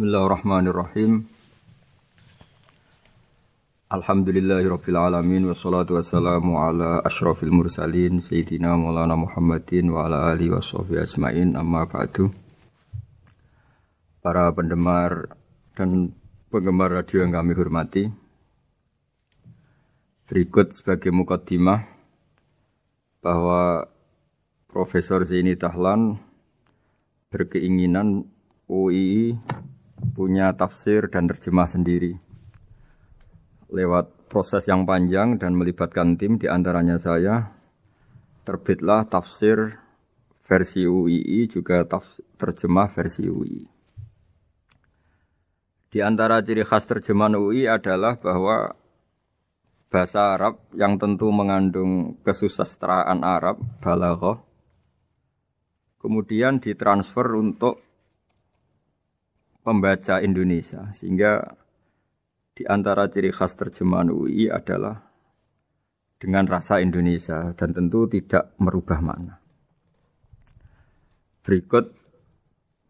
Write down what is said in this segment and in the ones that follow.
Bismillahirrahmanirrahim. Alhamdulillahirabbil alamin wassalatu wassalamu ala asyrafil mursalin sayyidina Maulana Muhammadin wa ala alihi washabbihi ajmain, amma ba'du. Para pendengar dan penggemar radio yang kami hormati, berikut sebagai mukaddimah bahwa Profesor Zaini Dahlan berkeinginan UII punya tafsir dan terjemah sendiri. Lewat proses yang panjang dan melibatkan tim, di antaranya saya, terbitlah tafsir versi UII juga terjemah versi UII. Di antara ciri khas terjemahan UII adalah bahwa bahasa Arab yang tentu mengandung kesusastraan Arab, balaghah, kemudian ditransfer untuk pembaca Indonesia, sehingga di antara ciri khas terjemahan UII adalah dengan rasa Indonesia dan tentu tidak merubah makna. Berikut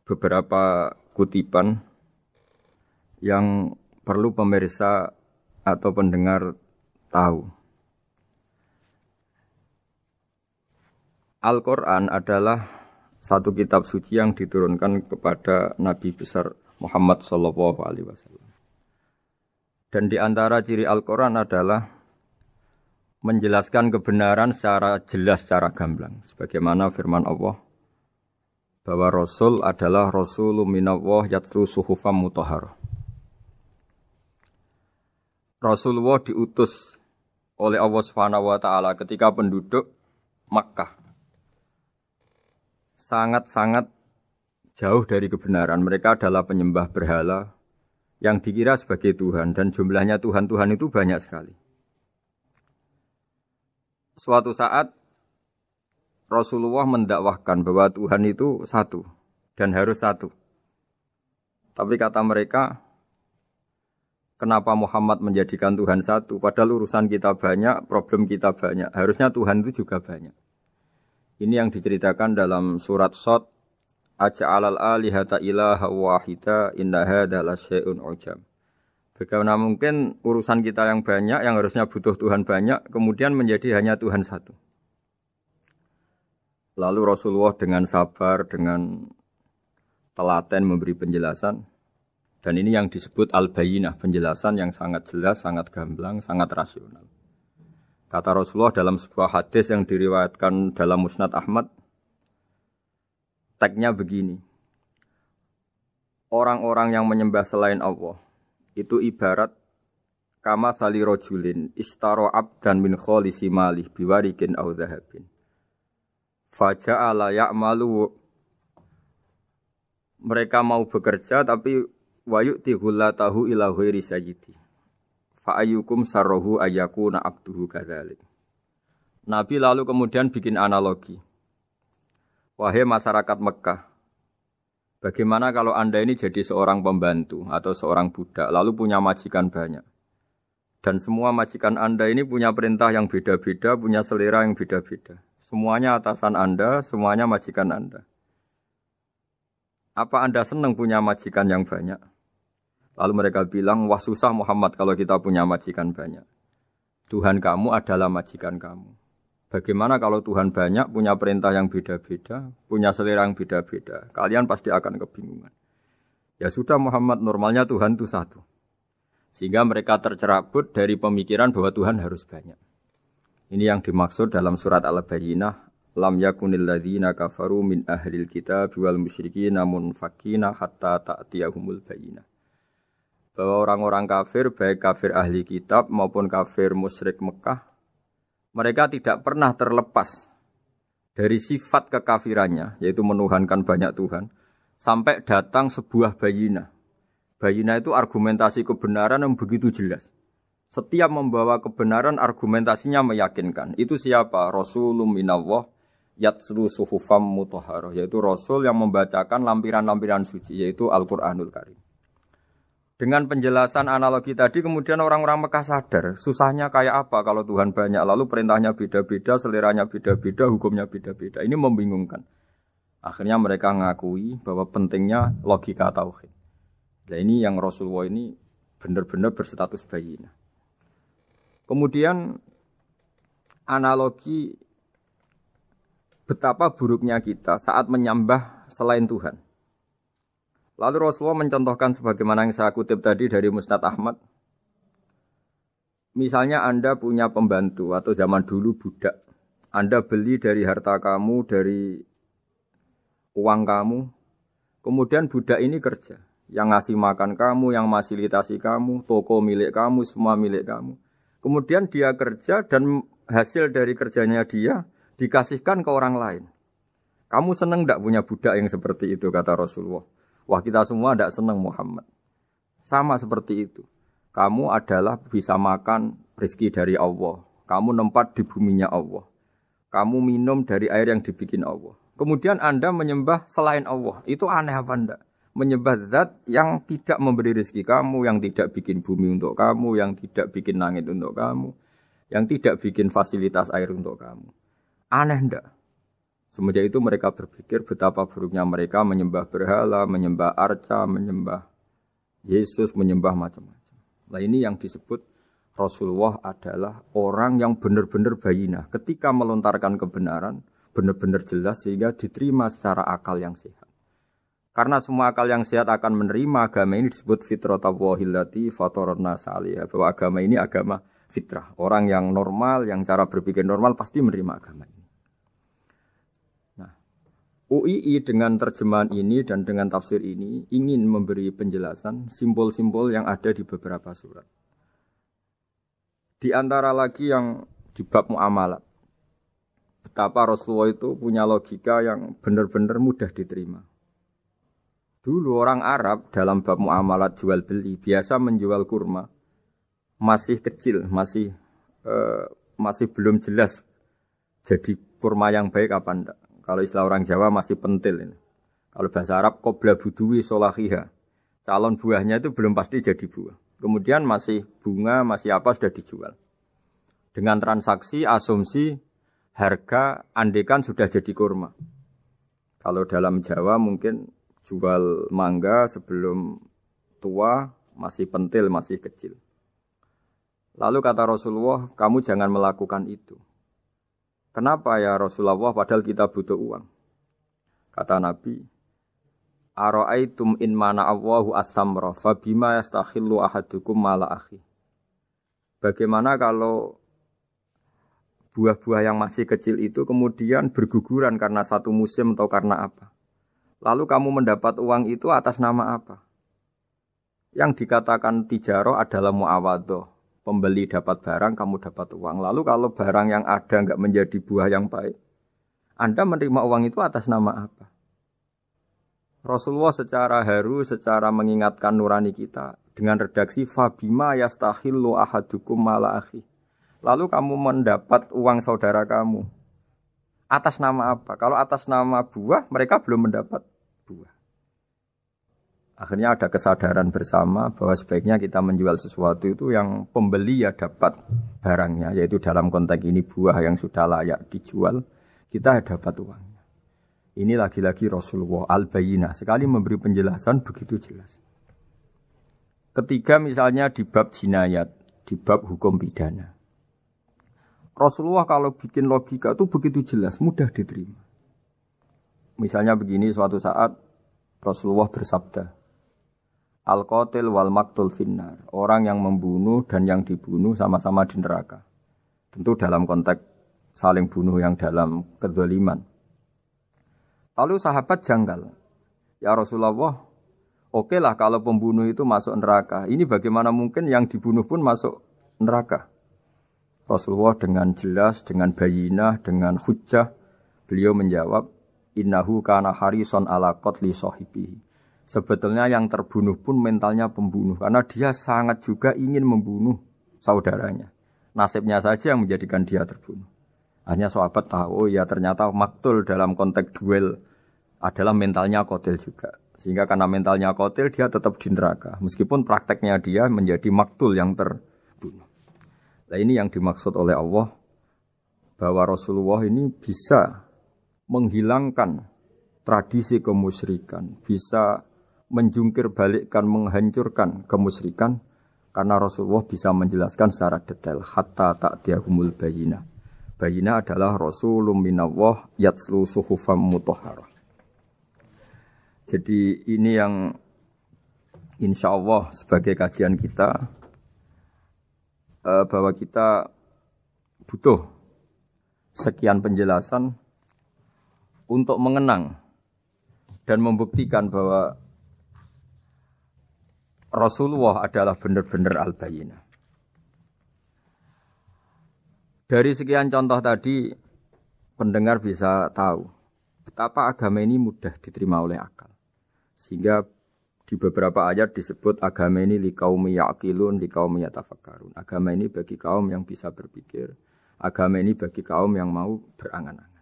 beberapa kutipan yang perlu pemirsa atau pendengar tahu. Al-Quran adalah satu kitab suci yang diturunkan kepada Nabi besar Muhammad SAW. Dan di antara ciri Al-Quran adalah menjelaskan kebenaran secara jelas, secara gamblang. Sebagaimana firman Allah, bahwa Rasul adalah Rasulun minallah yatlu suhufam mutahharah. Rasulullah diutus oleh Allah SWT ketika penduduk Makkah sangat-sangat jauh dari kebenaran. Mereka adalah penyembah berhala yang dikira sebagai Tuhan, dan jumlahnya Tuhan-Tuhan itu banyak sekali. Suatu saat Rasulullah mendakwahkan bahwa Tuhan itu satu dan harus satu. Tapi kata mereka, kenapa Muhammad menjadikan Tuhan satu? Padahal urusan kita banyak, problem kita banyak. Harusnya Tuhan itu juga banyak. Ini yang diceritakan dalam surat Shad, Aja'alal alihata ilaha wahida inna hadza lasyai'un ujab. Bagaimana mungkin urusan kita yang banyak, yang harusnya butuh Tuhan banyak, kemudian menjadi hanya Tuhan satu. Lalu Rasulullah dengan sabar, dengan telaten memberi penjelasan. Dan ini yang disebut al-bayyinah, penjelasan yang sangat jelas, sangat gamblang, sangat rasional. Kata Rasulullah dalam sebuah hadis yang diriwayatkan dalam Musnad Ahmad, teksnya begini. Orang-orang yang menyembah selain Allah itu ibarat kama sali rajulin istaro abdan min kholisi malih biwarikin aw dhahabin. Faja'ala ya'malu, mereka mau bekerja tapi wa yu'ti ghullatahu ila ghairi sayyidi. Fa ayyukum sarruhu ayyakuna abduhu kadzalik. Nabi lalu kemudian bikin analogi. Wahai masyarakat Mekah, bagaimana kalau Anda ini jadi seorang pembantu atau seorang budak, lalu punya majikan banyak. Dan semua majikan Anda ini punya perintah yang beda-beda, punya selera yang beda-beda. Semuanya atasan Anda, semuanya majikan Anda. Apa Anda senang punya majikan yang banyak? Lalu mereka bilang, wah susah Muhammad kalau kita punya majikan banyak. Tuhan kamu adalah majikan kamu. Bagaimana kalau Tuhan banyak, punya perintah yang beda-beda, punya selera yang beda-beda? Kalian pasti akan kebingungan. Ya sudah Muhammad, normalnya Tuhan itu satu. Sehingga mereka tercerabut dari pemikiran bahwa Tuhan harus banyak. Ini yang dimaksud dalam surat Al-Bayyinah. Lam yakunil ladzina kafaru min ahlil kitab wal musyrikina munfakina hatta ta'tiyahumul bayyinah. Bahwa orang-orang kafir, baik kafir ahli kitab maupun kafir musyrik Mekah, mereka tidak pernah terlepas dari sifat kekafirannya, yaitu menuhankan banyak Tuhan, sampai datang sebuah bayinah. Bayinah itu argumentasi kebenaran yang begitu jelas. Setiap membawa kebenaran, argumentasinya meyakinkan. Itu siapa? Rasulun minallah yatslu suhufam mutahharah, yaitu Rasul yang membacakan lampiran-lampiran suci, yaitu Al-Quranul Karim. Dengan penjelasan analogi tadi, kemudian orang-orang Mekah sadar, susahnya kayak apa kalau Tuhan banyak, lalu perintahnya beda-beda, seleranya beda-beda, hukumnya beda-beda. Ini membingungkan. Akhirnya mereka mengakui bahwa pentingnya logika tauhid. Nah ini yang Rasulullah ini benar-benar berstatus bayinah. Kemudian analogi betapa buruknya kita saat menyembah selain Tuhan. Lalu Rasulullah mencontohkan sebagaimana yang saya kutip tadi dari Musnad Ahmad. Misalnya Anda punya pembantu atau zaman dulu budak. Anda beli dari harta kamu, dari uang kamu. Kemudian budak ini kerja. Yang ngasih makan kamu, yang fasilitasi kamu, toko milik kamu, semua milik kamu. Kemudian dia kerja dan hasil dari kerjanya dia dikasihkan ke orang lain. Kamu senang tidak punya budak yang seperti itu, kata Rasulullah. Wah, kita semua tidak senang Muhammad. Sama seperti itu. Kamu adalah bisa makan rezeki dari Allah. Kamu nempat di buminya Allah. Kamu minum dari air yang dibikin Allah. Kemudian Anda menyembah selain Allah. Itu aneh apa enggak? Menyembah zat yang tidak memberi rezeki kamu, yang tidak bikin bumi untuk kamu, yang tidak bikin langit untuk kamu, yang tidak bikin fasilitas air untuk kamu. Aneh enggak? Semenjak itu mereka berpikir betapa buruknya mereka menyembah berhala, menyembah arca, menyembah Yesus, menyembah macam-macam. Nah ini yang disebut Rasulullah adalah orang yang benar-benar bayinah. Ketika melontarkan kebenaran, benar-benar jelas sehingga diterima secara akal yang sehat. Karena semua akal yang sehat akan menerima agama ini disebut fitratallahi fatarna salihah. Bahwa agama ini agama fitrah. Orang yang normal, yang cara berpikir normal pasti menerima agama ini. Nah, UII dengan terjemahan ini dan dengan tafsir ini ingin memberi penjelasan simbol-simbol yang ada di beberapa surat. Di antara lagi yang di bab muamalat. Betapa Rasulullah itu punya logika yang benar-benar mudah diterima. Dulu orang Arab dalam bab muamalat jual beli biasa menjual kurma masih kecil, masih belum jelas jadi kurma yang baik apa enggak. Kalau istilah orang Jawa masih pentil ini. Kalau bahasa Arab qobla buduwi solahiha. Calon buahnya itu belum pasti jadi buah. Kemudian masih bunga, masih apa sudah dijual. Dengan transaksi asumsi harga andekan sudah jadi kurma. Kalau dalam Jawa mungkin jual mangga sebelum tua, masih pentil, masih kecil. Lalu kata Rasulullah, kamu jangan melakukan itu. Kenapa ya Rasulullah, padahal kita butuh uang? Kata Nabi, Ara'aitum in mana Allahu as-samra, fabima yastakhillu ahadukum mala akhi. Bagaimana kalau buah-buah yang masih kecil itu kemudian berguguran karena satu musim atau karena apa? Lalu kamu mendapat uang itu atas nama apa? Yang dikatakan tijaro adalah muawadhah. Pembeli dapat barang, kamu dapat uang. Lalu kalau barang yang ada enggak menjadi buah yang baik, Anda menerima uang itu atas nama apa? Rasulullah secara haru, secara mengingatkan nurani kita dengan redaksi fabima yastahillu ahadukum mala akhi. Lalu kamu mendapat uang saudara kamu atas nama apa? Kalau atas nama buah, mereka belum mendapat buah. Akhirnya ada kesadaran bersama bahwa sebaiknya kita menjual sesuatu itu yang pembeli ya dapat barangnya, yaitu dalam konteks ini buah yang sudah layak dijual, kita dapat uangnya. Ini lagi-lagi Rasulullah al-Bayyinah, sekali memberi penjelasan begitu jelas. Ketiga misalnya di bab jinayat, di bab hukum pidana. Rasulullah kalau bikin logika itu begitu jelas, mudah diterima. Misalnya begini, suatu saat Rasulullah bersabda, Al-qatil wal maktul finnar. Orang yang membunuh dan yang dibunuh sama-sama di neraka. Tentu dalam konteks saling bunuh yang dalam kezaliman. Lalu sahabat janggal. Ya Rasulullah, oke lah kalau pembunuh itu masuk neraka. Ini bagaimana mungkin yang dibunuh pun masuk neraka? Rasulullah dengan jelas, dengan bayinah, dengan hujjah, beliau menjawab, Innahu kana harison ala qatli sahibihi. Sebetulnya yang terbunuh pun mentalnya pembunuh. Karena dia sangat juga ingin membunuh saudaranya. Nasibnya saja yang menjadikan dia terbunuh. Hanya sahabat tahu, ya ternyata maktul dalam konteks duel adalah mentalnya qatil juga. Sehingga karena mentalnya qatil, dia tetap di neraka. Meskipun prakteknya dia menjadi maktul yang terbunuh. Nah ini yang dimaksud oleh Allah. Bahwa Rasulullah ini bisa menghilangkan tradisi kemusyrikan. Bisa menjungkir balikkan, menghancurkan kemusyrikan karena Rasulullah bisa menjelaskan secara detail hatta ta'tiyahumul bayyinah. Bayyinah adalah Rasulun minallah yatslu suhufam mutahharah. Jadi ini yang insya Allah sebagai kajian kita bahwa kita butuh sekian penjelasan untuk mengenang dan membuktikan bahwa Rasulullah adalah benar-benar al-bayyinah. Dari sekian contoh tadi, pendengar bisa tahu betapa agama ini mudah diterima oleh akal. Sehingga di beberapa ayat disebut agama ini liqaumi ya'qilun, liqaumi yatafakkarun. Agama ini bagi kaum yang bisa berpikir, agama ini bagi kaum yang mau berangan-angan.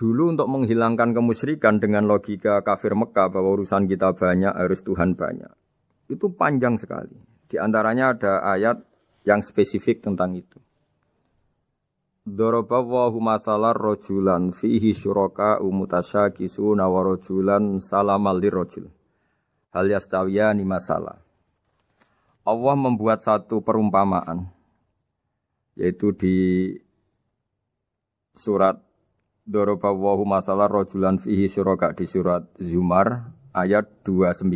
Dulu untuk menghilangkan kemusyrikan dengan logika kafir Mekah bahwa urusan kita banyak, harus Tuhan banyak. Itu panjang sekali. Di antaranya ada ayat yang spesifik tentang itu. Daraballahu mathalan rajulan fihi syuraka mutasyakisuna wa rajulan salamal lirajul. Hal yastawiyani masalah. Allah membuat satu perumpamaan yaitu di surat Daraballahu mathalan rajulan fihi syuraka di surat Zumar ayat 29.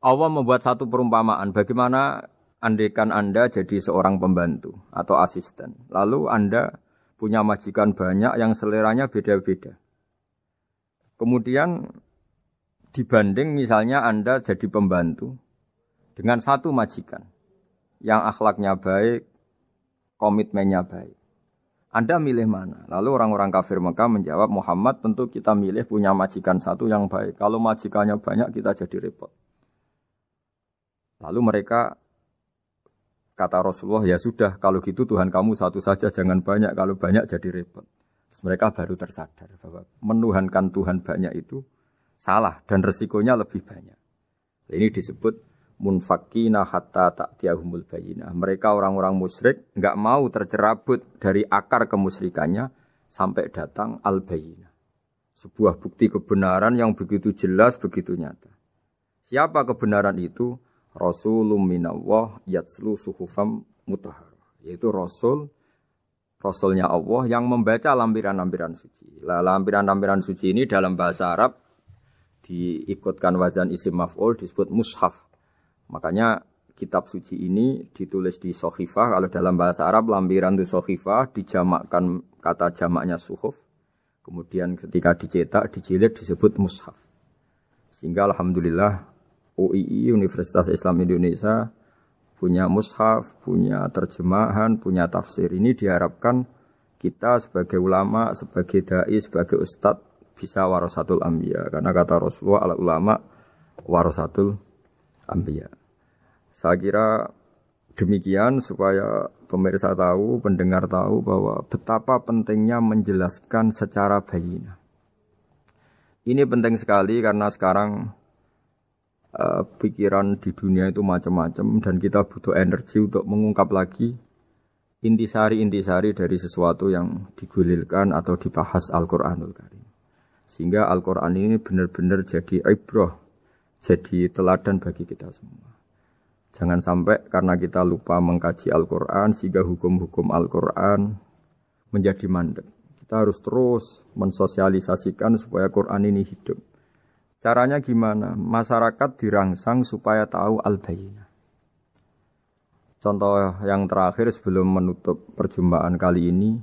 Allah membuat satu perumpamaan bagaimana andaikan Anda jadi seorang pembantu atau asisten. Lalu Anda punya majikan banyak yang seleranya beda-beda. Kemudian dibanding misalnya Anda jadi pembantu dengan satu majikan yang akhlaknya baik, komitmennya baik. Anda milih mana? Lalu orang-orang kafir Mekah menjawab, Muhammad tentu kita milih punya majikan satu yang baik. Kalau majikannya banyak kita jadi repot. Lalu mereka kata Rasulullah, ya sudah kalau gitu Tuhan kamu satu saja jangan banyak. Kalau banyak jadi repot. Terus mereka baru tersadar bahwa menuhankan Tuhan banyak itu salah dan resikonya lebih banyak. Ini disebut munfakina hatta ta'tiyahumul bayyinah. Mereka orang-orang musyrik enggak mau tercerabut dari akar kemusyrikannya sampai datang al-bayyinah. Sebuah bukti kebenaran yang begitu jelas, begitu nyata. Siapa kebenaran itu? Rasulun minallah yatslu suhufam mutahharah. Yaitu Rasulnya Allah yang membaca lampiran-lampiran suci. Lampiran-lampiran suci ini dalam bahasa Arab diikutkan wazan isim maf'ul disebut mushaf. Makanya kitab suci ini ditulis di sohifah. Kalau dalam bahasa Arab lampiran itu sohifah, dijamakkan kata jamaknya suhuf. Kemudian ketika dicetak, dijilid disebut mushaf. Sehingga alhamdulillah UII Universitas Islam Indonesia punya mushaf, punya terjemahan, punya tafsir. Ini diharapkan kita sebagai ulama, sebagai dai, sebagai ustadz bisa warasatul anbiya. Karena kata Rasulullah al ulama warasatul anbiya. Saya kira demikian supaya pemirsa tahu, pendengar tahu bahwa betapa pentingnya menjelaskan secara bayyinah. Ini penting sekali karena sekarang pikiran di dunia itu macam-macam dan kita butuh energi untuk mengungkap lagi intisari-intisari dari sesuatu yang digulirkan atau dibahas Al-Qur'anul Karim. Sehingga Al-Qur'an ini benar-benar jadi ibrah, jadi teladan bagi kita semua. Jangan sampai karena kita lupa mengkaji Al-Qur'an sehingga hukum-hukum Al-Qur'an menjadi mandek. Kita harus terus mensosialisasikan supaya Qur'an ini hidup. Caranya gimana? Masyarakat dirangsang supaya tahu al-bayyinah. Contoh yang terakhir sebelum menutup perjumpaan kali ini,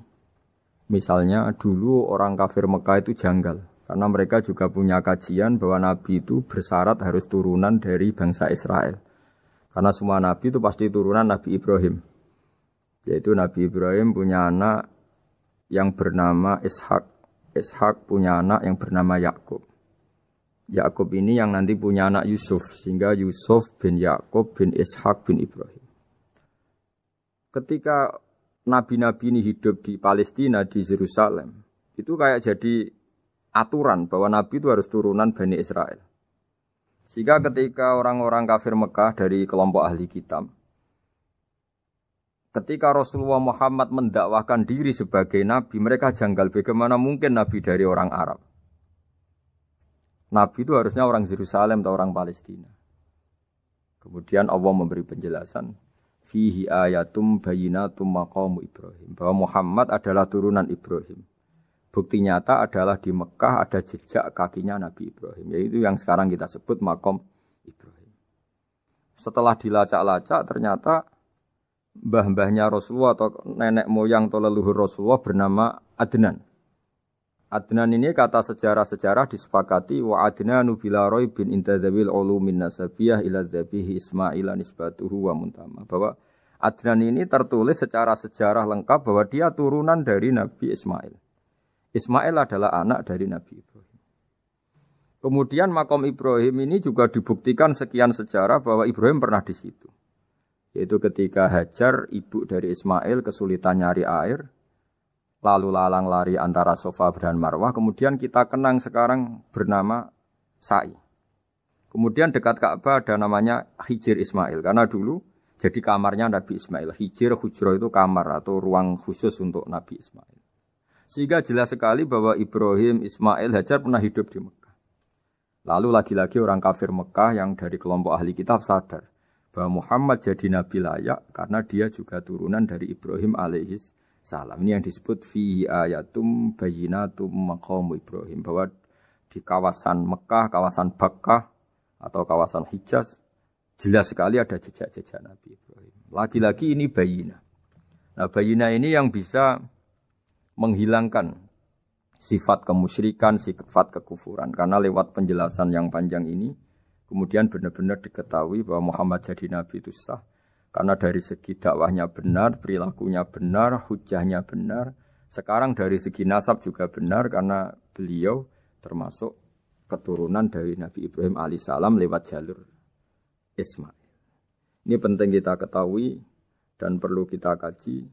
misalnya dulu orang kafir Mekah itu janggal. Karena mereka juga punya kajian bahwa Nabi itu bersyarat harus turunan dari bangsa Israel. Karena semua Nabi itu pasti turunan Nabi Ibrahim. Yaitu Nabi Ibrahim punya anak yang bernama Ishak. Ishak punya anak yang bernama Yakub. Yakub ini yang nanti punya anak Yusuf. Sehingga Yusuf bin Yakub bin Ishak bin Ibrahim. Ketika Nabi-Nabi ini hidup di Palestina, di Yerusalem, itu kayak jadi aturan bahwa Nabi itu harus turunan Bani Israel. Sehingga ketika orang-orang kafir Mekah dari kelompok ahli kitab, ketika Rasulullah Muhammad mendakwahkan diri sebagai Nabi, mereka janggal bagaimana mungkin Nabi dari orang Arab. Nabi itu harusnya orang Yerusalem atau orang Palestina. Kemudian Allah memberi penjelasan fihi ayatum bayyinatum maqamu Ibrahim, bahwa Muhammad adalah turunan Ibrahim. Bukti nyata adalah di Mekah ada jejak kakinya Nabi Ibrahim, yaitu yang sekarang kita sebut maqam Ibrahim. Setelah dilacak-lacak ternyata mbah-mbahnya Rasulullah atau nenek moyang atau leluhur Rasulullah bernama Adnan. Adnan ini kata sejarah-sejarah disepakati wa adnanu bila raibin intadzawil ulumin nasabiyah ila dzabihi Ismaila nisbatuhu wa muntama. Bahwa Adnan ini tertulis secara sejarah lengkap bahwa dia turunan dari Nabi Ismail. Ismail adalah anak dari Nabi Ibrahim. Kemudian makom Ibrahim ini juga dibuktikan sekian sejarah bahwa Ibrahim pernah di situ. Yaitu ketika Hajar, ibu dari Ismail, kesulitan nyari air, lalu lalang lari antara Safa dan Marwah, kemudian kita kenang sekarang bernama Sa'i. Kemudian dekat Ka'bah ada namanya Hijir Ismail, karena dulu jadi kamarnya Nabi Ismail. Hijir, hujro itu kamar atau ruang khusus untuk Nabi Ismail. Sehingga jelas sekali bahwa Ibrahim, Ismail, Hajar pernah hidup di Mekah. Lalu lagi-lagi orang kafir Mekah yang dari kelompok ahli kitab sadar bahwa Muhammad jadi nabi layak karena dia juga turunan dari Ibrahim alaihis salam. Ini yang disebut fi ayatum bayyinatum maqamu Ibrahim, bahwa di kawasan Mekah, kawasan Bakkah atau kawasan Hijaz jelas sekali ada jejak-jejak Nabi Ibrahim. Lagi-lagi ini bayyinah. Nah, bayyinah ini yang bisa menghilangkan sifat kemusyrikan, sifat kekufuran, karena lewat penjelasan yang panjang ini kemudian benar-benar diketahui bahwa Muhammad jadi nabi itu sah. Karena dari segi dakwahnya benar, perilakunya benar, hujahnya benar. Sekarang dari segi nasab juga benar karena beliau termasuk keturunan dari Nabi Ibrahim alaihissalam lewat jalur Ismail. Ini penting kita ketahui dan perlu kita kaji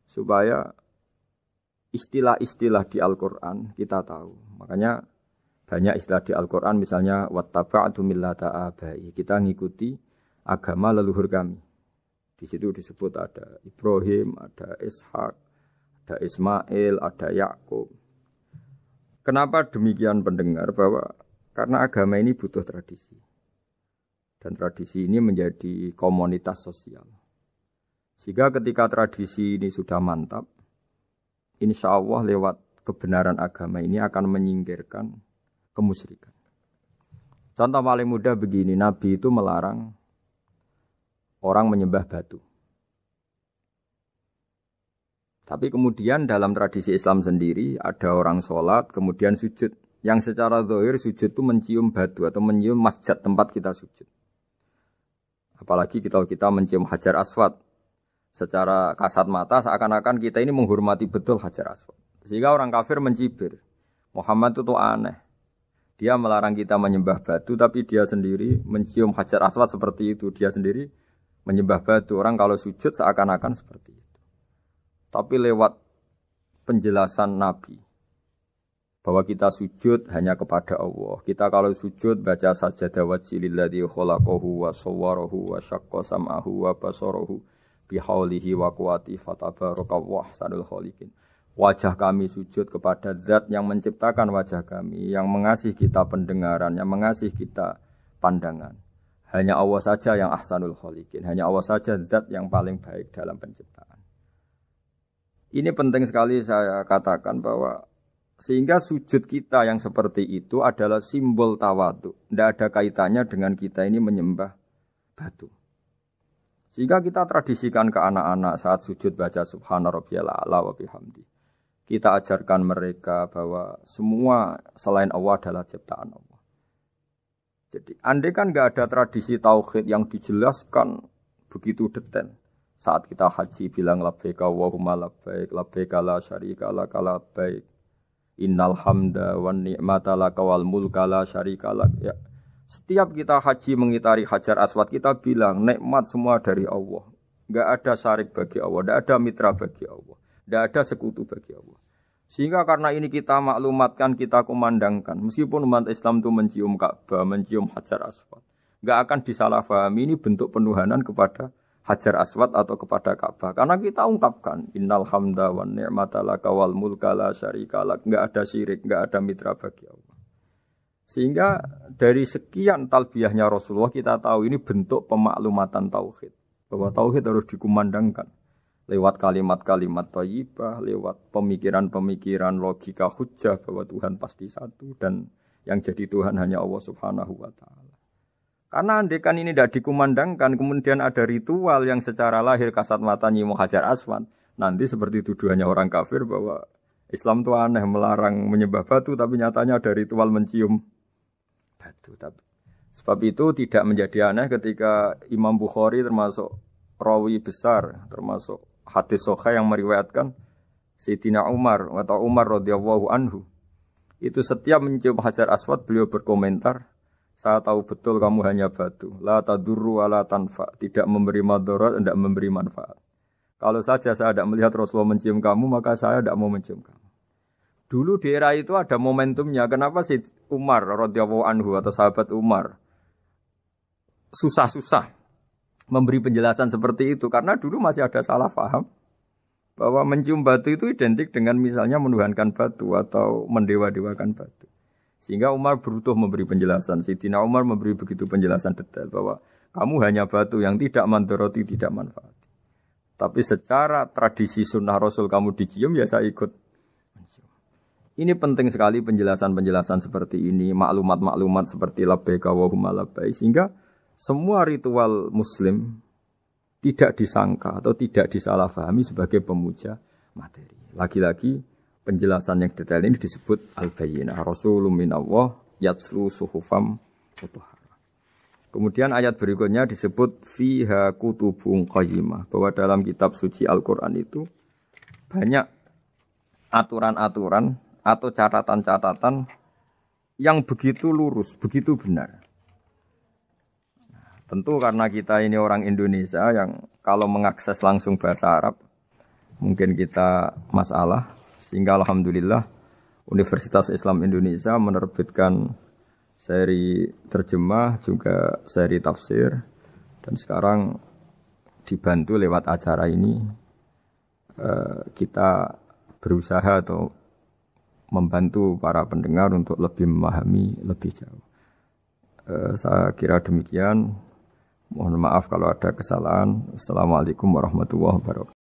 supaya istilah-istilah di Al-Quran kita tahu. Makanya banyak istilah di Al-Quran misalnya wattaba'tu millata abai. Kita ngikuti agama leluhur kami. Di situ disebut ada Ibrahim, ada Ishak, ada Ismail, ada Yakub. Kenapa demikian pendengar? Bahwa karena agama ini butuh tradisi. Dan tradisi ini menjadi komunitas sosial. Sehingga ketika tradisi ini sudah mantap, insya Allah lewat kebenaran agama ini akan menyingkirkan kemusyrikan. Contoh paling mudah begini, Nabi itu melarang orang menyembah batu. Tapi kemudian dalam tradisi Islam sendiri ada orang sholat kemudian sujud. Yang secara zahir sujud itu mencium batu atau mencium masjid tempat kita sujud. Apalagi kita mencium Hajar Aswad. Secara kasat mata seakan-akan kita ini menghormati betul Hajar Aswad. Sehingga orang kafir mencibir. Muhammad itu aneh. Dia melarang kita menyembah batu tapi dia sendiri mencium Hajar Aswad seperti itu. Dia sendiri menyembah batu. Orang kalau sujud seakan-akan seperti itu. Tapi lewat penjelasan Nabi bahwa kita sujud hanya kepada Allah. Kita kalau sujud baca sajadah wajhililladzi khalaqahu wa sawwarahu wa syaqqa sam'ahu wa basarahu bihaulihi wa quwwati fatabarakallahu ahsanul khaliqin. Wajah kami sujud kepada Zat yang menciptakan wajah kami, yang mengasihi kita pendengaran, yang mengasihi kita pandangan. Hanya Allah saja yang ahsanul khaliqin. Hanya Allah saja Zat yang paling baik dalam penciptaan. Ini penting sekali saya katakan bahwa sehingga sujud kita yang seperti itu adalah simbol tawadhu. Tidak ada kaitannya dengan kita ini menyembah batu. Sehingga kita tradisikan ke anak-anak saat sujud baca subhana rabbiyal a'la wa bihamdi. Kita ajarkan mereka bahwa semua selain Allah adalah ciptaan Allah. Jadi andai kan enggak ada tradisi tauhid yang dijelaskan begitu detail. Saat kita haji bilang labbaik Allahumma labbaik, labbaik la syarika lak labbaik. Innal hamda wan ni'mata laka wal mulka la syarika lak. Ya. Setiap kita haji mengitari Hajar Aswad kita bilang nikmat semua dari Allah. Enggak ada syarik bagi Allah, enggak ada mitra bagi Allah, enggak ada sekutu bagi Allah. Sehingga karena ini kita maklumatkan, kita kumandangkan. Meskipun umat Islam itu mencium Ka'bah, mencium Hajar Aswad, enggak akan disalahpahami ini bentuk penuhanan kepada Hajar Aswad atau kepada Ka'bah. Karena kita ungkapkan innal hamda wan ni'mata laka wal mulka la syarika lak. Enggak ada syirik, enggak ada mitra bagi Allah. Sehingga dari sekian talbiyahnya Rasulullah kita tahu ini bentuk pemaklumatan tauhid. Bahwa tauhid harus dikumandangkan lewat kalimat-kalimat thayyibah, lewat pemikiran-pemikiran logika hujjah bahwa Tuhan pasti satu dan yang jadi Tuhan hanya Allah Subhanahu wa taala. Karena andekan ini tidak dikumandangkan, kemudian ada ritual yang secara lahir kasat mata nyimu Hajar Aswad, nanti seperti tuduhannya orang kafir bahwa Islam itu aneh melarang menyembah batu, tapi nyatanya ada ritual mencium batu. Sebab itu tidak menjadi aneh ketika Imam Bukhari termasuk rawi besar, termasuk hadis sahih yang meriwayatkan Sayyidina Umar atau Umar radhiyallahu anhu. Itu setiap mencium Hajar Aswad beliau berkomentar, saya tahu betul kamu hanya batu. La tadurru wa la tanfa. Tidak memberi madarat, tidak memberi manfaat. Kalau saja saya tidak melihat Rasulullah mencium kamu, maka saya tidak mau mencium kamu. Dulu di era itu ada momentumnya. Kenapa sih Umar radhiyallahu anhu atau sahabat Umar susah-susah memberi penjelasan seperti itu? Karena dulu masih ada salah paham bahwa mencium batu itu identik dengan misalnya menuhankan batu atau mendewa-dewakan batu. Sehingga Umar berutuh memberi penjelasan. Sayyidina Umar memberi begitu penjelasan detail bahwa kamu hanya batu yang tidak mandoroti, tidak manfaat. Tapi secara tradisi sunnah Rasul kamu dicium, ya saya ikut. Ini penting sekali penjelasan-penjelasan seperti ini, maklumat-maklumat seperti labbaik Allahumma labbaik, sehingga semua ritual Muslim tidak disangka atau tidak disalahfahami sebagai pemuja materi. Lagi-lagi penjelasan yang detail ini disebut al-bayyinah. Rasulun minallah yatslu suhufam mutahharah. Kemudian ayat berikutnya disebut fiha kutubun qayyimah, bahwa dalam kitab suci Al-Qur'an itu banyak aturan-aturan atau catatan-catatan yang begitu lurus, begitu benar. Nah, tentu karena kita ini orang Indonesia yang kalau mengakses langsung bahasa Arab mungkin kita masalah. Sehingga alhamdulillah Universitas Islam Indonesia menerbitkan seri terjemah juga seri tafsir, dan sekarang dibantu lewat acara ini kita berusaha atau membantu para pendengar untuk lebih memahami lebih jauh. Saya kira demikian. Mohon maaf kalau ada kesalahan. Assalamualaikum warahmatullahi wabarakatuh.